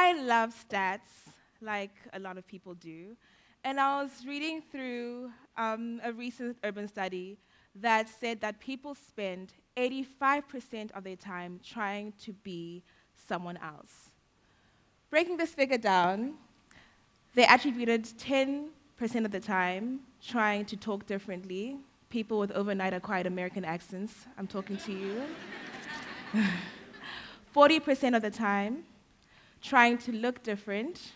I love stats, like a lot of people do, and I was reading through a recent urban study that said that people spend 85% of their time trying to be someone else. Breaking this figure down, they attributed 10% of the time trying to talk differently. People with overnight acquired American accents, I'm talking to you. 40% of the time trying to look different.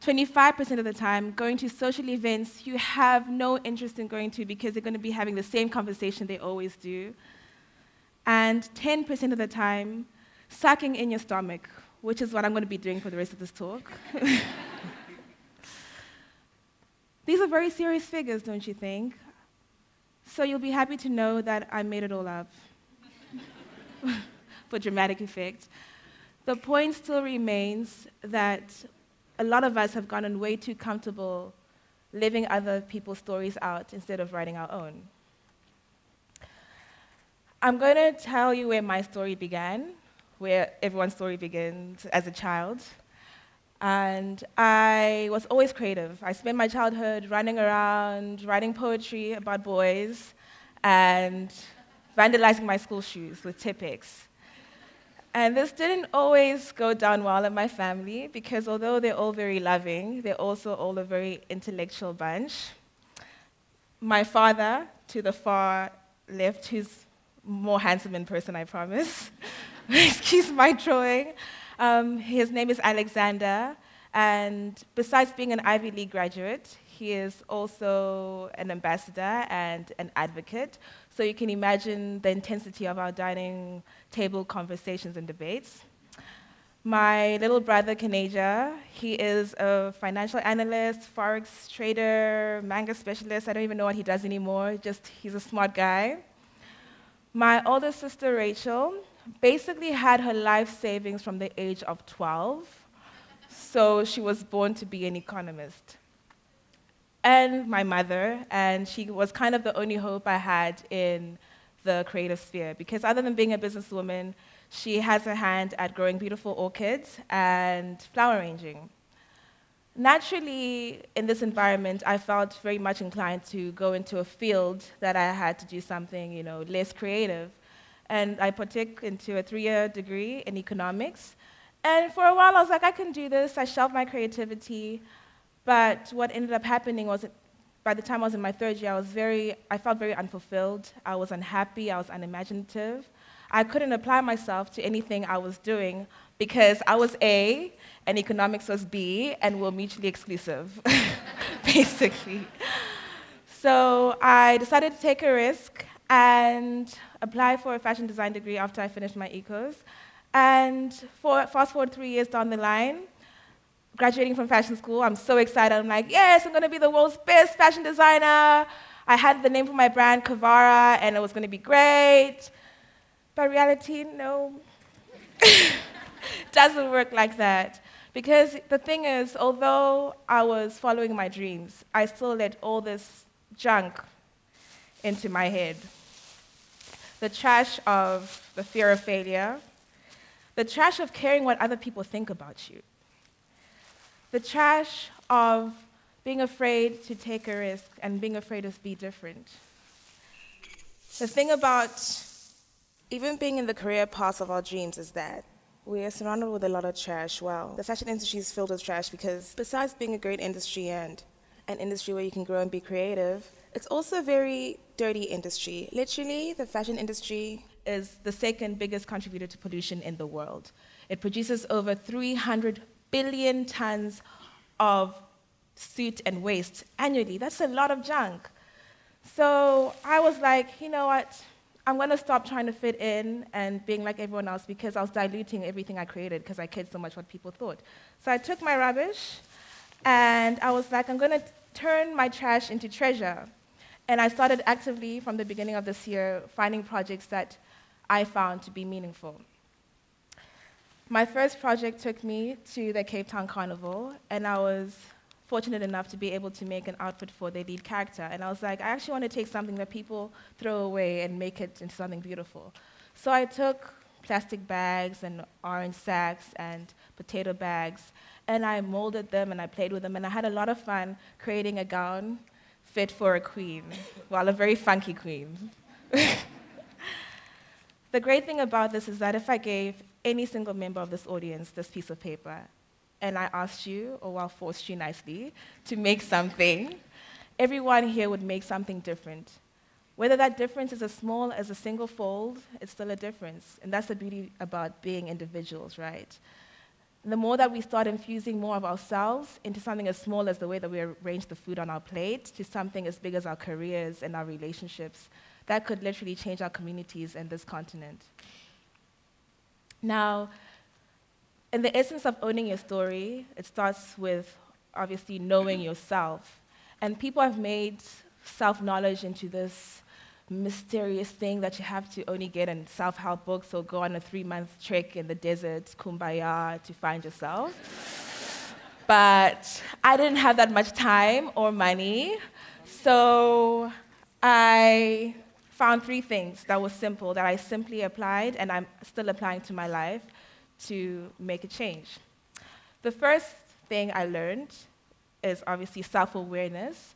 25% of the time going to social events you have no interest in going to because they're going to be having the same conversation they always do. And 10% of the time sucking in your stomach, which is what I'm going to be doing for the rest of this talk. These are very serious figures, don't you think? So you'll be happy to know that I made it all up for dramatic effect. The point still remains that a lot of us have gotten way too comfortable living other people's stories out instead of writing our own. I'm going to tell you where my story began, where everyone's story begins as a child. And I was always creative. I spent my childhood running around, writing poetry about boys, and vandalizing my school shoes with Tipp-Ex. And this didn't always go down well in my family, because although they're all very loving, they're also all a very intellectual bunch. My father, to the far left, who's more handsome in person, I promise. Excuse my drawing. His name is Alexander, and besides being an Ivy League graduate, he is also an ambassador and an advocate. So you can imagine the intensity of our dining table conversations and debates. My little brother, Kaneja, he is a financial analyst, forex trader, manga specialist. I don't even know what he does anymore, just he's a smart guy. My older sister, Rachel, basically had her life savings from the age of 12, so she was born to be an economist. And my mother, and she was kind of the only hope I had in the creative sphere, because other than being a businesswoman, she has a hand at growing beautiful orchids and flower arranging. Naturally, in this environment, I felt very much inclined to go into a field that I had to do something, less creative. And I partook into a 3-year degree in economics. And for a while, I was like, I can do this. I shelved my creativity. But what ended up happening was, by the time I was in my 3rd year, I felt very unfulfilled. I was unhappy. I was unimaginative. I couldn't apply myself to anything I was doing because I was A, and economics was B, and we're mutually exclusive, basically. So I decided to take a risk and apply for a fashion design degree after I finished my ecos. And fast forward 3 years down the line, graduating from fashion school, I'm so excited. I'm like, yes, I'm going to be the world's best fashion designer. I had the name for my brand, Kahvarah, and it was going to be great. But reality, no. Doesn't work like that. Because the thing is, although I was following my dreams, I still let all this junk into my head. The trash of the fear of failure, the trash of caring what other people think about you, the trash of being afraid to take a risk and being afraid to be different. The thing about even being in the career paths of our dreams is that we are surrounded with a lot of trash. Well, the fashion industry is filled with trash because besides being a great industry and an industry where you can grow and be creative, it's also a very dirty industry. Literally, the fashion industry is the 2nd biggest contributor to pollution in the world. It produces over 300 billion tons of soot and waste annually. That's a lot of junk. So I was like, you know what? I'm going to stop trying to fit in and being like everyone else because I was diluting everything I created because I cared so much what people thought. So I took my rubbish and I was like, I'm going to turn my trash into treasure. And I started actively from the beginning of this year finding projects that I found to be meaningful. My first project took me to the Cape Town Carnival, and I was fortunate enough to be able to make an outfit for their lead character. And I was like, I actually want to take something that people throw away and make it into something beautiful. So I took plastic bags and orange sacks and potato bags, and I molded them and I played with them, and I had a lot of fun creating a gown fit for a queen, well, a very funky queen. The great thing about this is that if I gave any single member of this audience this piece of paper, and I asked you, or I forced you nicely, to make something, everyone here would make something different. Whether that difference is as small as a single fold, it's still a difference. And that's the beauty about being individuals, right? The more that we start infusing more of ourselves into something as small as the way that we arrange the food on our plate, to something as big as our careers and our relationships, that could literally change our communities and this continent. Now, in the essence of owning your story, it starts with obviously knowing yourself. And people have made self-knowledge into this mysterious thing that you have to only get in self-help books or go on a 3-month trek in the desert, Kumbaya, to find yourself. But I didn't have that much time or money, so I found 3 things that were simple, that I simply applied, and I'm still applying to my life to make a change. The first thing I learned is obviously self-awareness.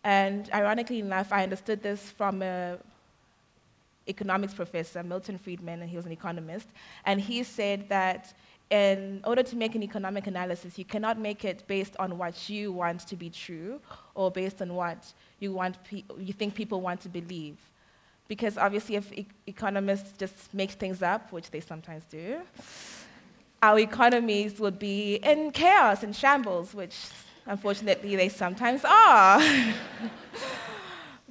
And ironically enough, I understood this from an economics professor, Milton Friedman, and he was an economist. And he said that in order to make an economic analysis, you cannot make it based on what you want to be true or based on what you think people want to believe. Because obviously if economists just make things up, which they sometimes do, our economies would be in chaos and shambles, which unfortunately, they sometimes are.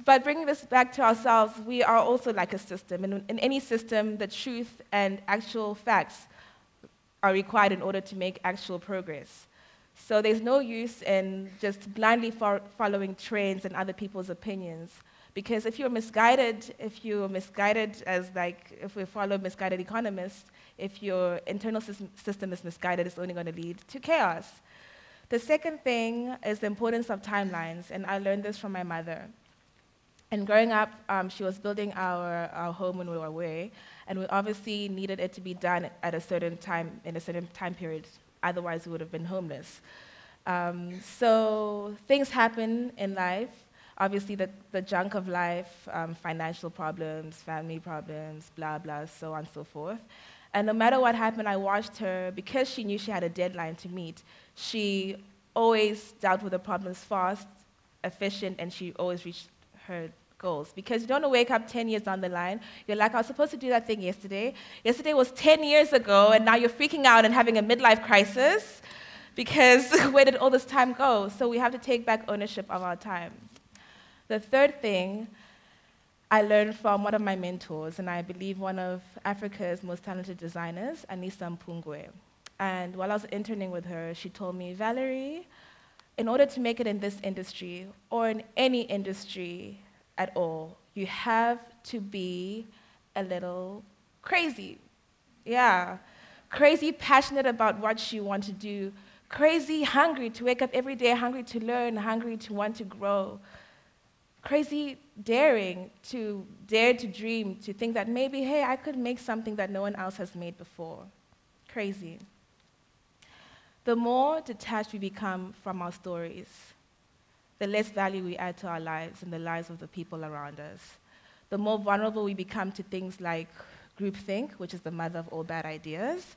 But bringing this back to ourselves, we are also like a system. And in any system, the truth and actual facts are required in order to make actual progress. So there's no use in just blindly following trends and other people's opinions. Because if we follow misguided economists, if your internal system is misguided, it's only going to lead to chaos. The second thing is the importance of timelines, and I learned this from my mother. And growing up, she was building our home when we were away, and we obviously needed it to be done at a certain time, in a certain time period. Otherwise, we would have been homeless. So things happen in life. Obviously, the junk of life, financial problems, family problems, blah, blah, so on and so forth. And no matter what happened, I watched her, because she knew she had a deadline to meet, she always dealt with the problems fast, efficient, and she always reached her goals. Because you don't want to wake up 10 years down the line, you're like, I was supposed to do that thing yesterday. Yesterday was 10 years ago, and now you're freaking out and having a midlife crisis, because where did all this time go? So we have to take back ownership of our time. The third thing I learned from one of my mentors, and I believe one of Africa's most talented designers, Anissa Mpungwe. And while I was interning with her, she told me, Valerie, in order to make it in this industry, or in any industry at all, you have to be a little crazy. Yeah, crazy passionate about what you want to do, crazy hungry to wake up every day, hungry to learn, hungry to want to grow. Crazy daring, to dare to dream, to think that maybe, hey, I could make something that no one else has made before. Crazy. The more detached we become from our stories, the less value we add to our lives and the lives of the people around us. The more vulnerable we become to things like groupthink, which is the mother of all bad ideas.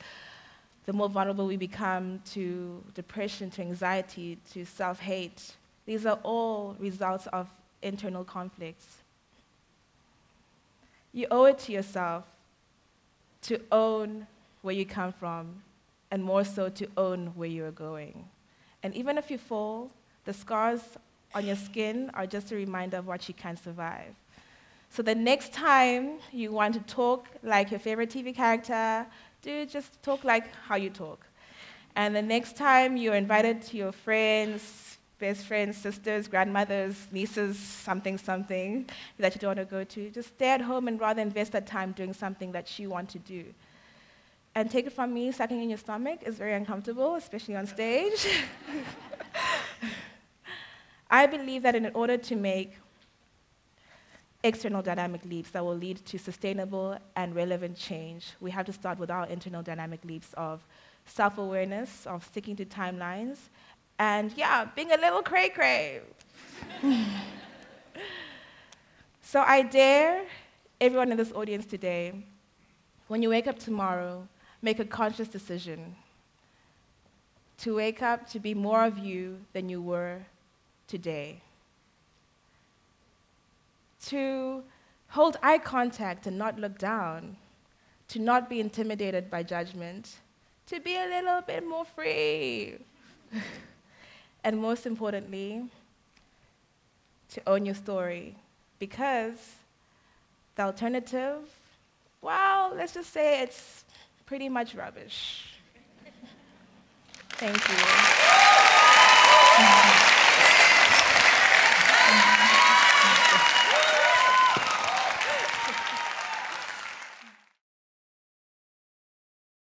The more vulnerable we become to depression, to anxiety, to self-hate. These are all results of internal conflicts. You owe it to yourself to own where you come from, and more so to own where you are going. And even if you fall, the scars on your skin are just a reminder of what you can survive. So the next time you want to talk like your favorite TV character, just talk like how you talk. And the next time you're invited to your friends, best friends, sisters, grandmothers, nieces, something that you don't want to go to, just stay at home and rather invest that time doing something that you want to do. And take it from me, sucking in your stomach is very uncomfortable, especially on stage. I believe that in order to make external dynamic leaps that will lead to sustainable and relevant change, we have to start with our internal dynamic leaps of self-awareness, of sticking to timelines, and yeah, being a little cray-cray. So I dare everyone in this audience today, when you wake up tomorrow, make a conscious decision to wake up to be more of you than you were today. To hold eye contact and not look down, to not be intimidated by judgment, to be a little bit more free. And most importantly, to own your story. Because the alternative, well, let's just say it's pretty much rubbish. Thank you.